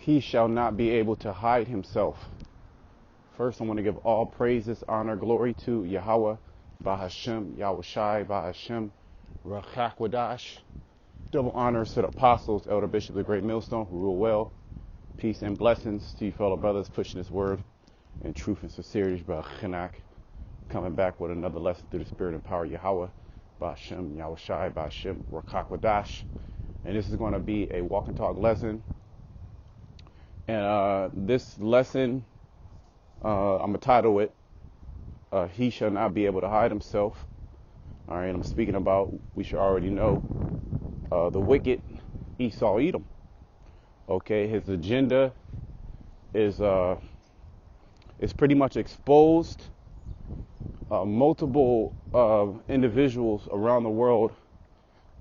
he shall not be able to hide himself. First, I want to give all praises, honor, glory to Yahweh, Bahashem, Yahushai, Bahashem, Rachakwadash. Double honors to the apostles, Elder Bishop, the Great Millstone, who rule well. Peace and blessings to you fellow brothers pushing this word in truth and sincerity. Bachanak, coming back with another lesson through the spirit and power of Yahweh, Bahashem, Yahushai, Bahashem, Rachakwadash. And this is going to be a walk and talk lesson. And this lesson, I'm going to title it, He Shall Not Be Able to Hide Himself. All right, I'm speaking about, we should already know, the wicked Esau Edom. Okay, his agenda is pretty much exposed. Multiple individuals around the world,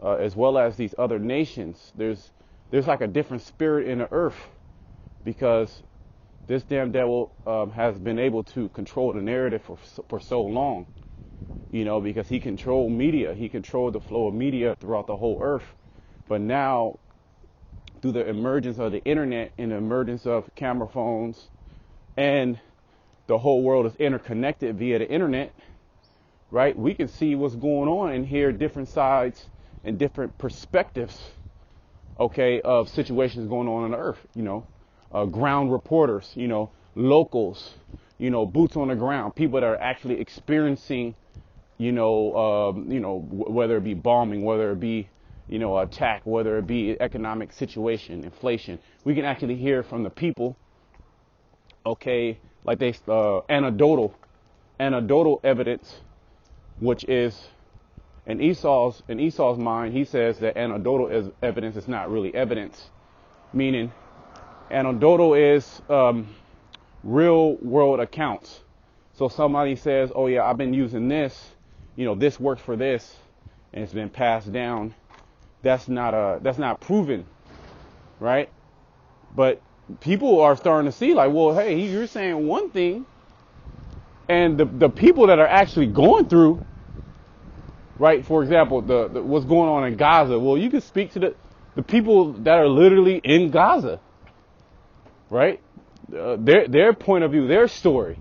as well as these other nations, there's like a different spirit in the earth, because this damn devil has been able to control the narrative for so long, you know, because he controlled media. He controlled the flow of media throughout the whole earth. But now, through the emergence of the internet and the emergence of camera phones, and the whole world is interconnected via the internet, right? We can see what's going on and hear different sides and different perspectives, okay, of situations going on the earth, you know. Ground reporters, you know, locals, you know, boots on the ground, people that are actually experiencing, you know, whether it be bombing, whether it be, you know, attack, whether it be economic situation, inflation. We can actually hear from the people, okay, like they anecdotal evidence, which is in Esau's mind. He says that anecdotal evidence is not really evidence, meaning anecdotal is real world accounts. So somebody says, oh yeah, I've been using this, you know, this works for this, and it's been passed down. That's not proven, right? But people are starting to see like, well, hey, you're saying one thing, and the people that are actually going through, right? For example, the what's going on in Gaza. Well, you can speak to the people that are literally in Gaza, right? Their point of view, their story,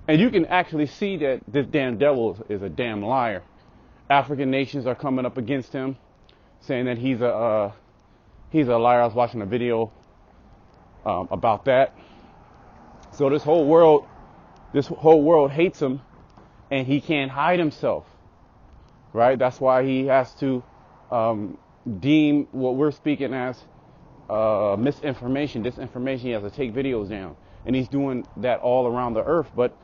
and you can actually see that this damn devil is a damn liar. African nations are coming up against him, saying that he's a liar. I was watching a video about that. So this whole world hates him, and he can't hide himself, right? That's why he has to deem what we're speaking as misinformation, disinformation. He has to take videos down, and he's doing that all around the earth. But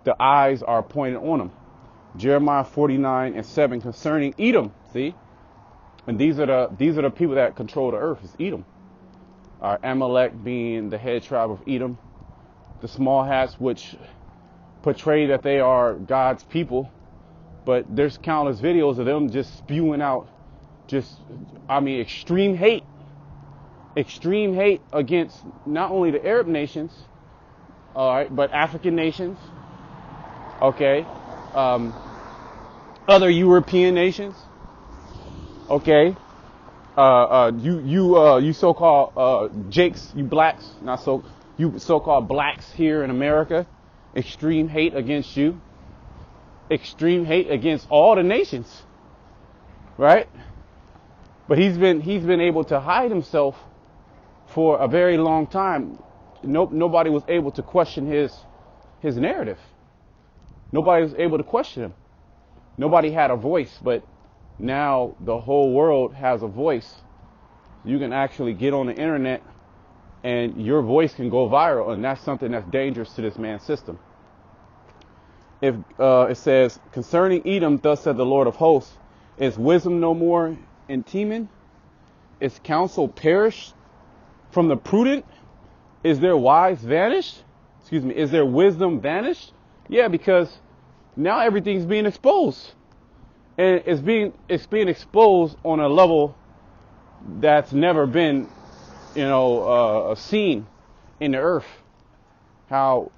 the eyes are pointed on him. Jeremiah 49:7 concerning Edom. See. And these are the people that control the earth. Is Edom. Amalek being the head tribe of Edom. The small hats, which portray that they are God's people. But there's countless videos of them just spewing out extreme hate. Extreme hate against not only the Arab nations, all right, but African nations. Okay. Other European nations. Okay, you so-called Jakes, you blacks, you so-called blacks here in America, extreme hate against you, extreme hate against all the nations, right? But he's been able to hide himself for a very long time. Nobody was able to question his narrative. Nobody was able to question him. Nobody had a voice, but now the whole world has a voice. You can actually get on the internet and your voice can go viral, and that's something that's dangerous to this man's system. If it says, concerning Edom, thus said the Lord of hosts, is wisdom no more in Teman? Is counsel perished from the prudent? Is their wise vanished? Is their wisdom vanished? Yeah, because now everything's being exposed. And it's being exposed on a level that's never been, seen in the earth. How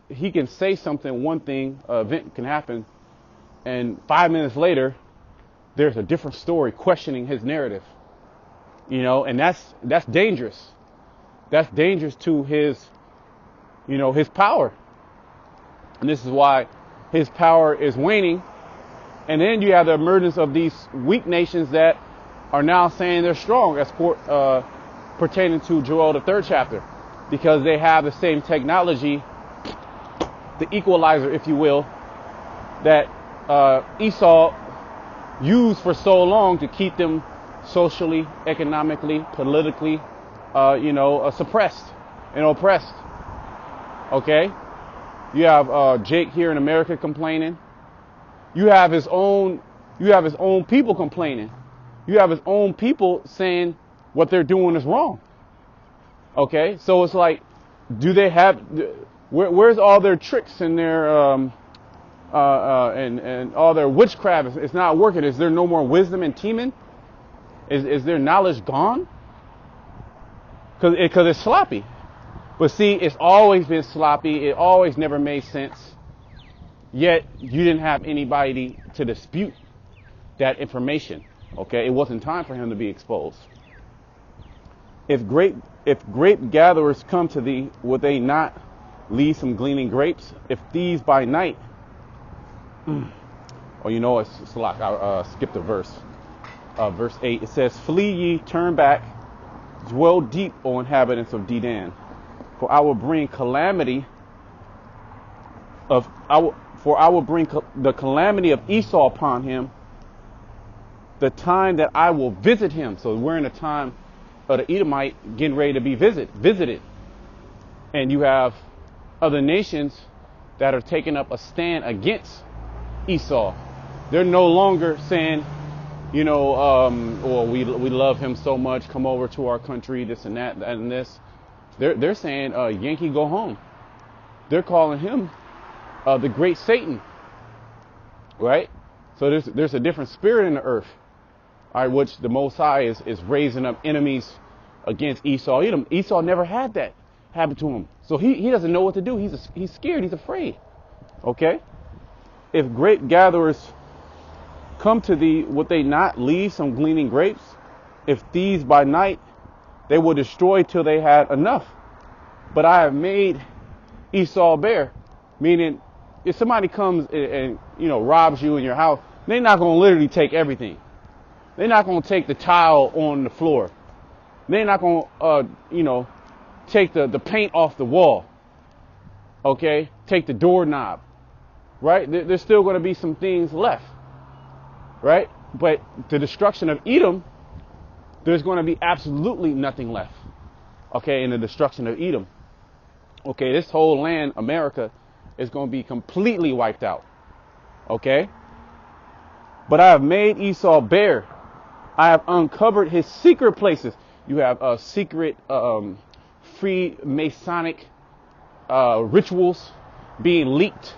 he can say something, one thing, an event can happen, and 5 minutes later, there's a different story questioning his narrative. And that's dangerous. that's dangerous to his, his power. And this is why his power is waning. And then you have the emergence of these weak nations that are now saying they're strong, as pertaining to Joel, the 3rd chapter, because they have the same technology, the equalizer, if you will, that Esau used for so long to keep them socially, economically, politically, suppressed and oppressed. Okay? You have Jake here in America complaining. You have his own people complaining. You have his own people saying what they're doing is wrong. Okay? So it's like, do they have, where's all their tricks and their and all their witchcraft? It's not working. Is there no more wisdom in Teman? Is their knowledge gone? Because it's sloppy. But see, it's always been sloppy. It always never made sense. Yet you didn't have anybody to dispute that information. Okay, it wasn't time for him to be exposed. If grape gatherers come to thee, would they not leave some gleaning grapes? If these by night, it's like I skipped a verse. Verse 8, it says, "Flee ye, turn back, dwell deep, O inhabitants of Dedan, for I will bring calamity the calamity of Esau upon him, the time that I will visit him." So we're in a time of the Edomite getting ready to be visited. And you have other nations that are taking up a stand against Esau. They're no longer saying, we love him so much, come over to our country, this and that and this. They're saying, Yankee, go home. They're calling him the great Satan, right? So there's a different spirit in the earth, all right, which the Most High is raising up enemies against Esau. Esau never had that happen to him, so he doesn't know what to do. He's scared. He's afraid. Okay, if grape gatherers come to thee, would they not leave some gleaning grapes? If these by night, they will destroy till they had enough. But I have made Esau bare, meaning if somebody comes and robs you in your house, they're not going to literally take everything. They're not going to take the tile on the floor. They're not going to, take the paint off the wall. Okay? Take the doorknob. Right? There's still going to be some things left. Right? But the destruction of Edom, there's going to be absolutely nothing left. Okay? In the destruction of Edom. Okay? This whole land, America, is going to be completely wiped out. Okay? But I have made Esau bare. I have uncovered his secret places. You have secret Freemasonic rituals being leaked.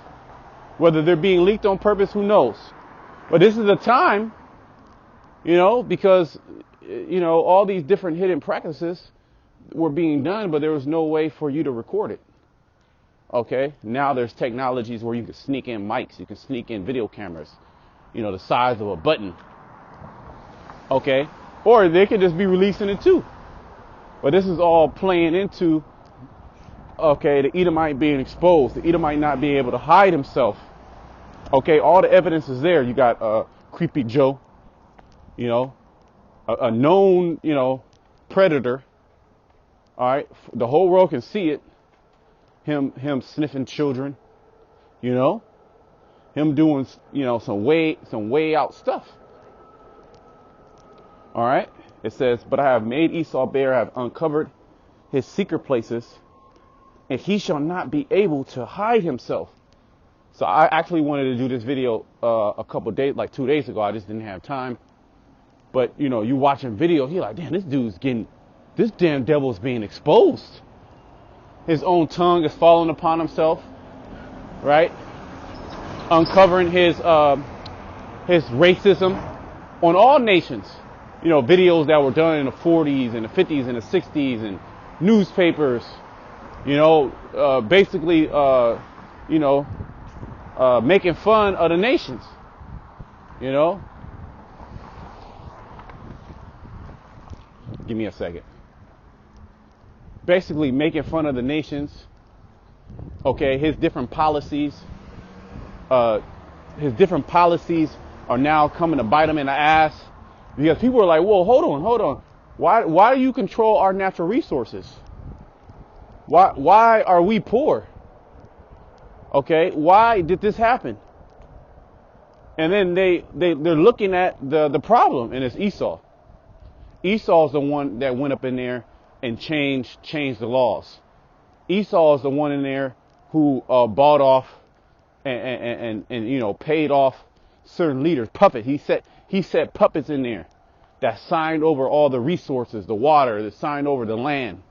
Whether they're being leaked on purpose, who knows? But this is the time, because, all these different hidden practices were being done, but there was no way for you to record it. Okay, now there's technologies where you can sneak in mics, you can sneak in video cameras, the size of a button. Okay, or they could just be releasing it too. But this is all playing into, the Edomite being exposed, the Edomite not being able to hide himself. Okay, all the evidence is there. You got Creepy Joe, a known, predator. All right, the whole world can see it. Him sniffing children, him doing, some way out stuff. All right, it says, but I have made Esau bare, I have uncovered his secret places, and he shall not be able to hide himself. So I actually wanted to do this video a couple days, like 2 days ago. I just didn't have time. But, you watching video, you're like, damn, this damn devil's being exposed. His own tongue is falling upon himself, right? Uncovering his racism on all nations. Videos that were done in the 40s and the 50s and the 60s and newspapers, basically, making fun of the nations, Give me a second. basically making fun of the nations. Okay, his different policies. His different policies are now coming to bite him in the ass, because people are like, "Whoa, hold on. Why do you control our natural resources? Why are we poor? Okay, why did this happen?" And then they're looking at the problem, and it's Esau. Esau's the one that went up in there and changed the laws. Esau is the one in there who bought off and paid off certain leaders. He set puppets in there that signed over all the resources, the water, that signed over the land.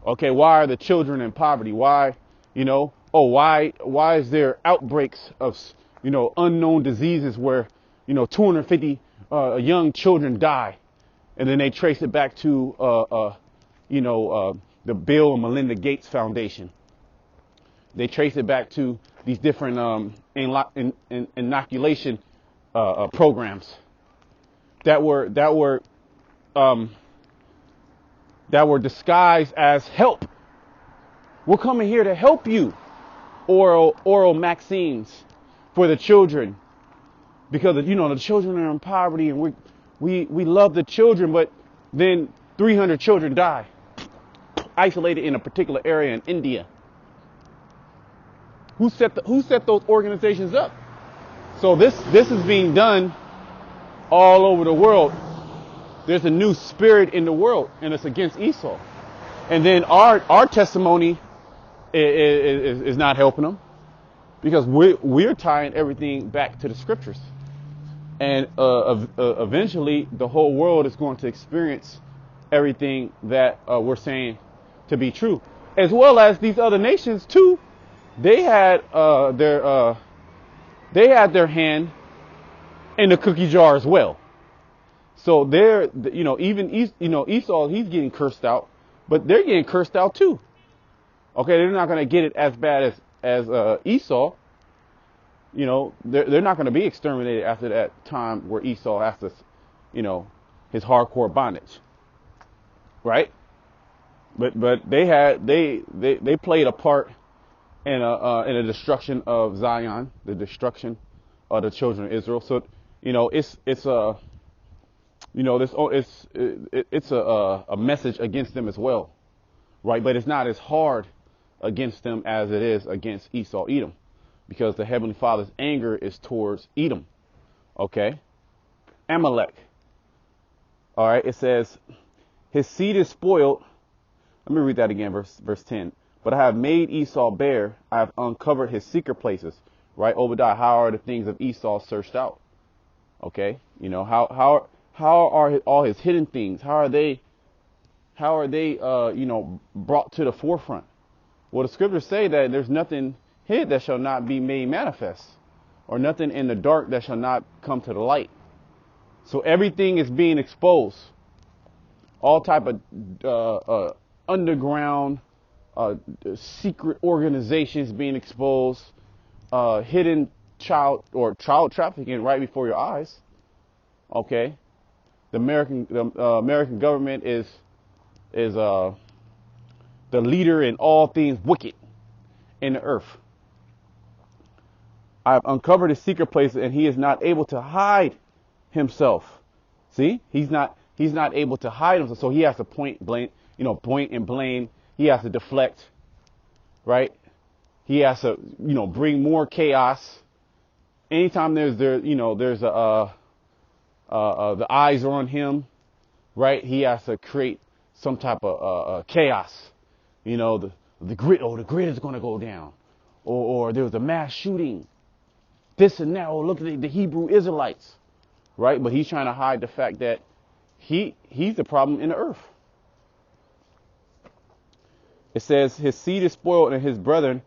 Okay, why are the children in poverty? Why, why is there outbreaks of unknown diseases where 250 young children die, and then they trace it back to the Bill and Melinda Gates Foundation. They trace it back to these different inoculation programs that were disguised as help. We're coming here to help you. Oral vaccines for the children, because the children are in poverty, and we love the children, but then 300 children die, isolated in a particular area in India. Who set those organizations up? So this is being done all over the world. There's a new spirit in the world, and it's against Esau. And then our testimony is not helping them, because we're tying everything back to the scriptures. And eventually the whole world is going to experience everything that we're saying to be true, as well as these other nations too. They had their hand in the cookie jar as well. So they're, even Esau, he's getting cursed out, but they're getting cursed out too. Okay, they're not going to get it as bad as Esau. They're not going to be exterminated after that time where Esau has to, his hardcore bondage, right? But they played a part in a destruction of Zion, the destruction of the children of Israel. So it's a message against them as well, right? But it's not as hard against them as it is against Esau, Edom, because the Heavenly Father's anger is towards Edom. Okay, Amalek. All right, it says, his seed is spoiled. Let me read that again, verse 10. But I have made Esau bare. I have uncovered his secret places. Right, Obadiah. How are the things of Esau searched out? Okay, how are all his hidden things? How are they brought to the forefront? Well, the scriptures say that there's nothing hid that shall not be made manifest, or nothing in the dark that shall not come to the light. So everything is being exposed. All type of underground secret organizations being exposed, hidden child trafficking right before your eyes. Okay, the American government is the leader in all things wicked in the earth. I have uncovered his secret places, and he is not able to hide himself. See, he's not able to hide himself, so he has to point and blame. He has to deflect, right? He has to, bring more chaos. Anytime there's the eyes are on him, right? He has to create some type of chaos. The grid is going to go down, or there was a mass shooting, this and that. Look at the Hebrew Israelites, right? But he's trying to hide the fact that he's the problem in the earth. It says his seed is spoiled, and his brethren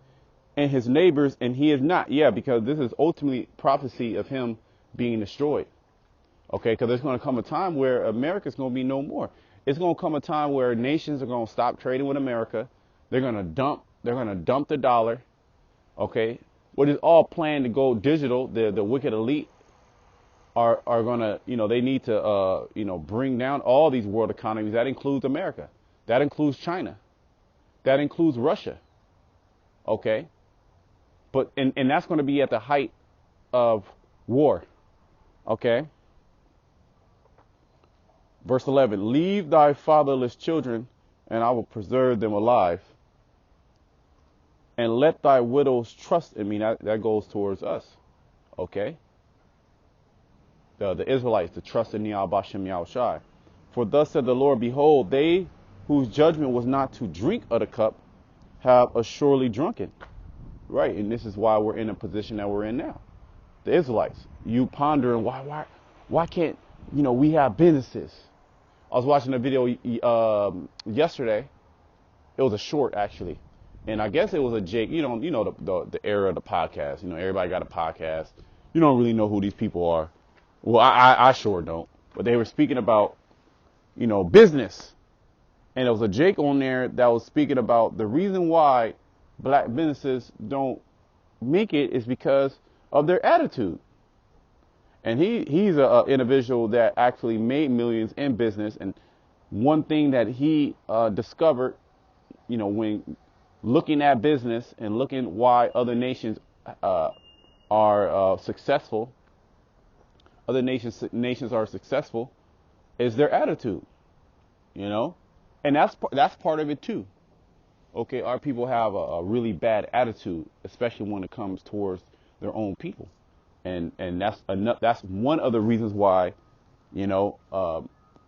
and his neighbors, and he is not. Yeah, because this is ultimately prophecy of him being destroyed. Okay, because there's going to come a time where America's going to be no more. It's going to come a time where nations are going to stop trading with America. They're going to dump the dollar. Okay, what is all planned to go digital? The wicked elite are going to, they need to, bring down all these world economies. That includes America. That includes China. That includes Russia. Okay. But and that's going to be at the height of war. Okay. Verse 11, leave thy fatherless children, and I will preserve them alive. And let thy widows trust in me. That goes towards us. Okay. The Israelites, to trust in Yahweh Bashem Yahushai. For thus said the Lord, behold, they whose judgment was not to drink of the cup have assuredly drunken. Right, and this is why we're in a position that we're in now. The Israelites, you pondering why can't we have businesses? I was watching a video yesterday. It was a short actually, and I guess it was a Jake. The era of the podcast. Everybody got a podcast. You don't really know who these people are. Well, I sure don't. But they were speaking about business, and there was a Jake on there that was speaking about the reason why black businesses don't make it is because of their attitude. And he's a individual that actually made millions in business. And one thing that he discovered, when looking at business and looking why other nations are successful, other nations are successful, is their attitude. And that's part of it too. Okay, our people have a really bad attitude, especially when it comes towards their own people, and that's one of the reasons why,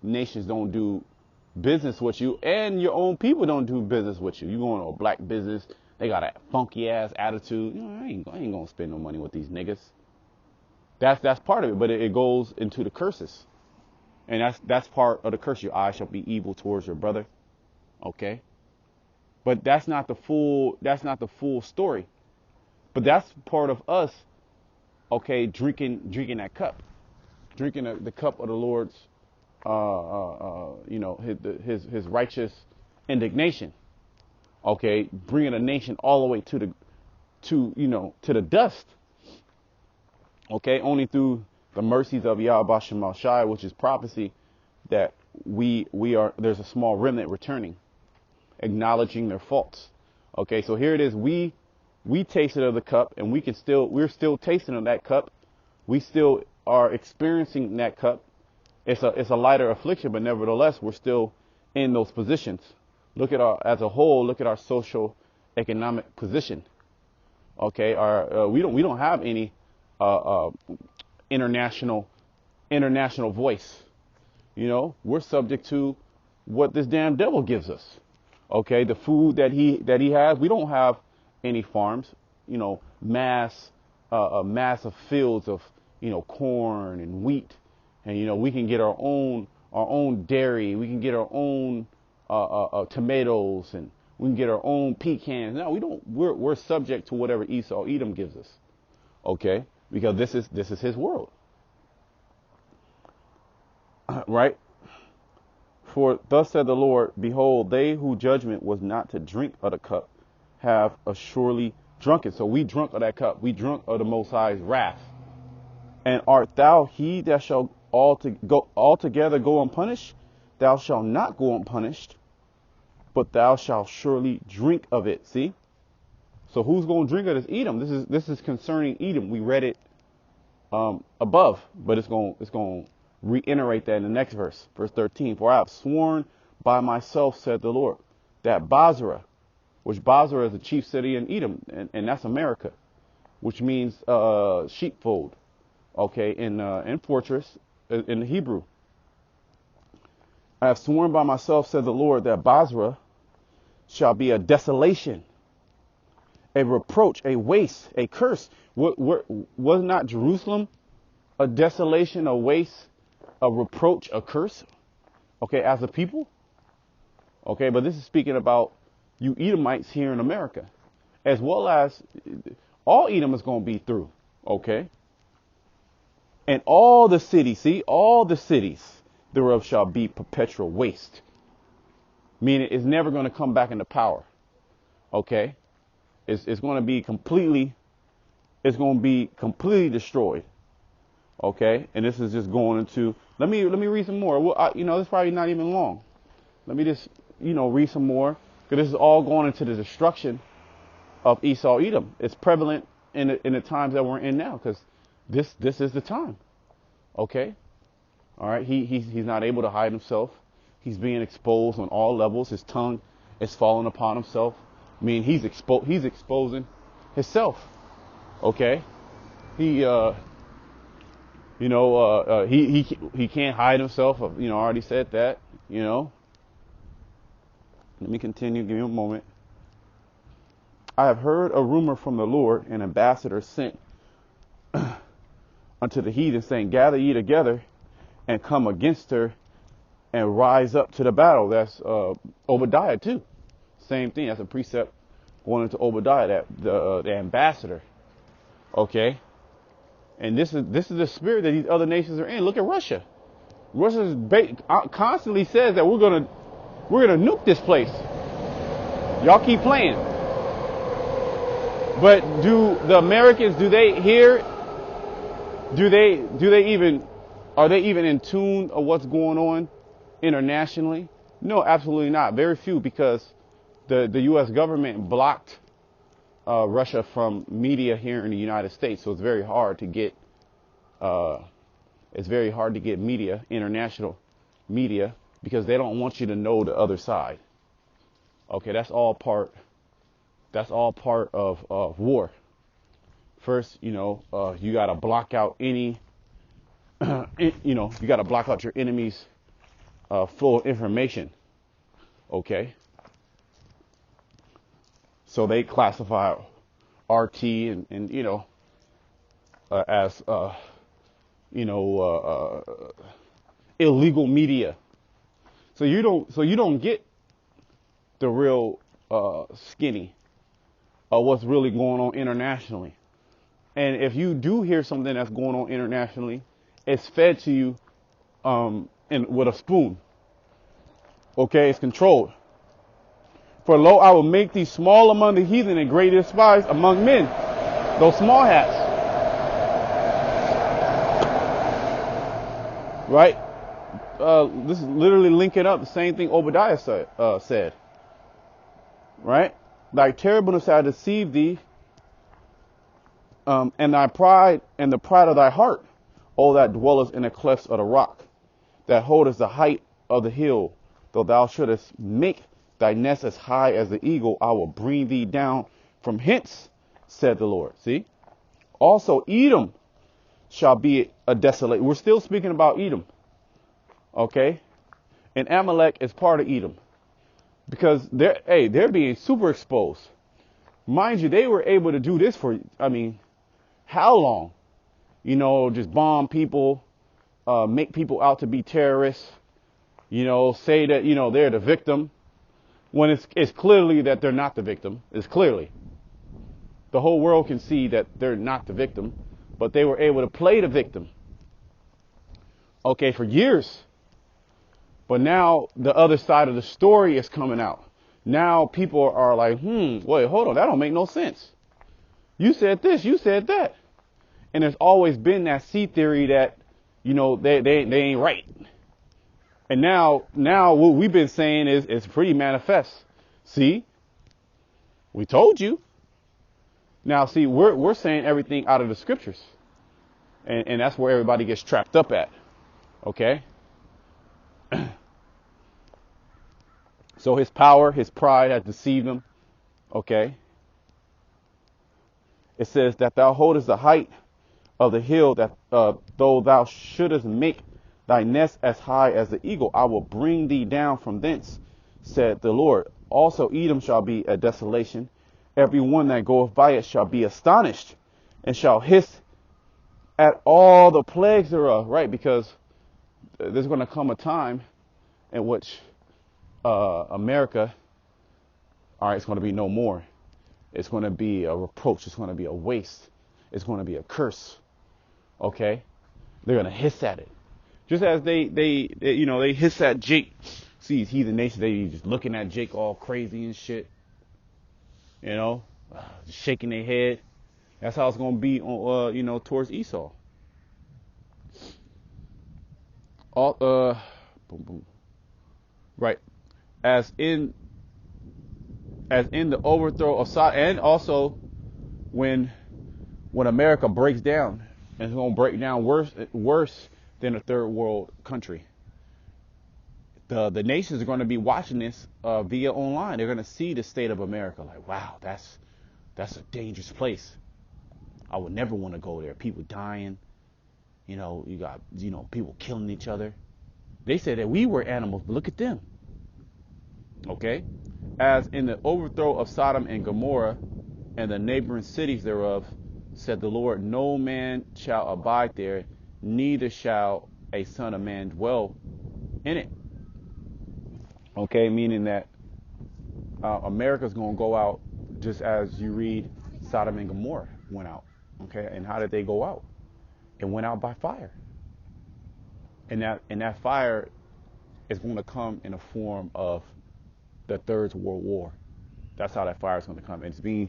nations don't do business with you, and your own people don't do business with you. You go into a black business, they got a funky ass attitude. I ain't gonna spend no money with these niggas. That's part of it, but it goes into the curses, and that's part of the curse. Your eyes shall be evil towards your brother. Okay. But that's not the full story. But that's part of us, okay, drinking that cup. Drinking the cup of the Lord's his righteous indignation. Okay, bringing a nation all the way to the dust. Okay, only through the mercies of Yahweh Bashem Yahushai, which is prophecy, that there's a small remnant returning, acknowledging their faults. Okay, so here it is. We tasted of the cup, and we're still tasting of that cup. We still are experiencing that cup. It's a lighter affliction, but nevertheless, we're still in those positions. Look at our social economic position. Okay, we don't have any international voice. We're subject to what this damn devil gives us. Okay, the food that he has, we don't have any farms, massive fields of, corn and wheat, and we can get our own dairy, we can get our own tomatoes, and we can get our own pecans. No, we don't. We're subject to whatever Esau Edom gives us. Okay, because this is his world, right? For thus said the Lord, behold, they whose judgment was not to drink of the cup have assuredly drunken. So we drunk of that cup. We drunk of the Most High's wrath. And art thou he that shall altogether go unpunished? Thou shalt not go unpunished, but thou shalt surely drink of it. See? So who's going to drink of this? Edom. This is concerning Edom. We read it above, but it's going to reiterate that in the next verse 13. For I have sworn by myself, said the Lord, that Basra, which Basra is the chief city in Edom, and that's America, which means sheepfold, okay, in fortress in the Hebrew. I have sworn by myself, said the Lord, that Basra shall be a desolation, a reproach, a waste, a curse. Was not Jerusalem a desolation, a waste, a reproach, a curse, okay, as a people? Okay, but this is speaking about you Edomites here in America, as well as all Edom is going to be through, okay? And all the cities thereof shall be perpetual waste, meaning it's never going to come back into power, okay? It's going to be completely destroyed. Okay, and this is just going into. Let me read some more. Well, it's probably not even long. Let me just read some more, because this is all going into the destruction of Esau Edom. It's prevalent in the times that we're in now, because this is the time. Okay, all right. He's not able to hide himself. He's being exposed on all levels. His tongue is falling upon himself. I mean, he's exposing himself. Okay, he he can't hide himself. I already said that. Let me continue. Give me a moment. I have heard a rumor from the Lord, an ambassador sent unto the heathen, saying, gather ye together and come against her and rise up to the battle. That's Obadiah too. Same thing. That's a precept going into Obadiah, that the ambassador. Okay. And this is the spirit that these other nations are in. Look at Russia. Russia constantly says that we're gonna nuke this place. Y'all keep playing. But do the Americans, do they hear? Are they even in tune of what's going on internationally? No, absolutely not. Very few, because the U.S. government blocked Russia from media here in the United States. So it's very hard to get media, international media, because they don't want you to know the other side. Okay, that's all part of war. First, you got to block out any, you got to block out your enemy's flow of information. Okay. So they classify RT and as illegal media. So you don't get the real skinny of what's really going on internationally. And if you do hear something that's going on internationally, it's fed to you with a spoon. Okay, it's controlled. For lo, I will make thee small among the heathen and great despised among men. Those small hats. Right? This is literally linking up the same thing Obadiah said. Right? Thy terribleness hath deceived thee, and thy pride and the pride of thy heart, O that dwellest in the clefts of the rock, that holdest the height of the hill, though thou shouldest make thy nest as high as the eagle, I will bring thee down from hence, said the Lord. See? Also, Edom shall be a desolate. We're still speaking about Edom. Okay? And Amalek is part of Edom. Because they're being super exposed. Mind you, they were able to do this for, how long? Just bomb people, make people out to be terrorists, say that, they're the victim. When it's clearly that they're not the victim. It's clearly. The whole world can see that they're not the victim, but they were able to play the victim. Okay, for years. But now the other side of the story is coming out. Now people are like, wait, hold on, that don't make no sense. You said this, you said that. And there's always been that sea theory that, they ain't right. And now what we've been saying is pretty manifest. See? We told you. Now, see, we're saying everything out of the scriptures. And that's where everybody gets trapped up at. Okay? So his power, his pride has deceived him. Okay? It says that thou holdest the height of the hill, that though thou shouldest make thy nest as high as the eagle, I will bring thee down from thence, said the Lord. Also Edom shall be a desolation. Every one that goeth by it shall be astonished, and shall hiss at all the plagues thereof. Right? Because there's going to come a time in which America, it's going to be no more. It's going to be a reproach. It's going to be a waste. It's going to be a curse. Okay? They're going to hiss at it. Just as they hiss at Jake. See, these heathen nations, they just looking at Jake all crazy and shit. Just shaking their head. That's how it's going to be on, towards Esau. Boom, boom. Right. as in the overthrow of Sodom, and also when America breaks down, and it's going to break down worse than a third world country. The nations are going to be watching this via online. They're going to see the state of America, like, wow, that's a dangerous place. I would never want to go there. People dying, you got people killing each other. They said that we were animals, but look at them. Okay, as in the overthrow of Sodom and Gomorrah and the neighboring cities thereof, said the Lord, no man shall abide there, neither shall a son of man dwell in it. Okay, meaning that America's going to go out just as you read Sodom and Gomorrah went out. Okay, and how did they go out? It went out by fire. And that fire is going to come in a form of the Third World War. That's how that fire is going to come. It's being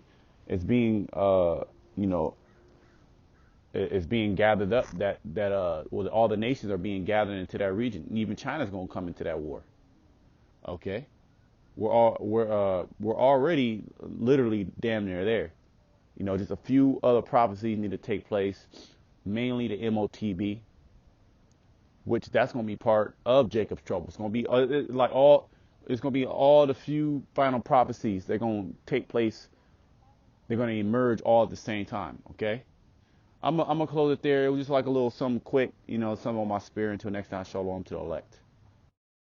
gathered up all the nations are being gathered into that region. Even China's going to come into that war. Okay, we're already literally damn near there. Just a few other prophecies need to take place, mainly the MOTB, which that's going to be part of Jacob's trouble. It's going to be it's going to be all the few final prophecies. They're going to take place. They're going to emerge all at the same time. Okay, I'm gonna close it there. It was just like a little something quick, something on my spirit. Until next time, shalom to the elect.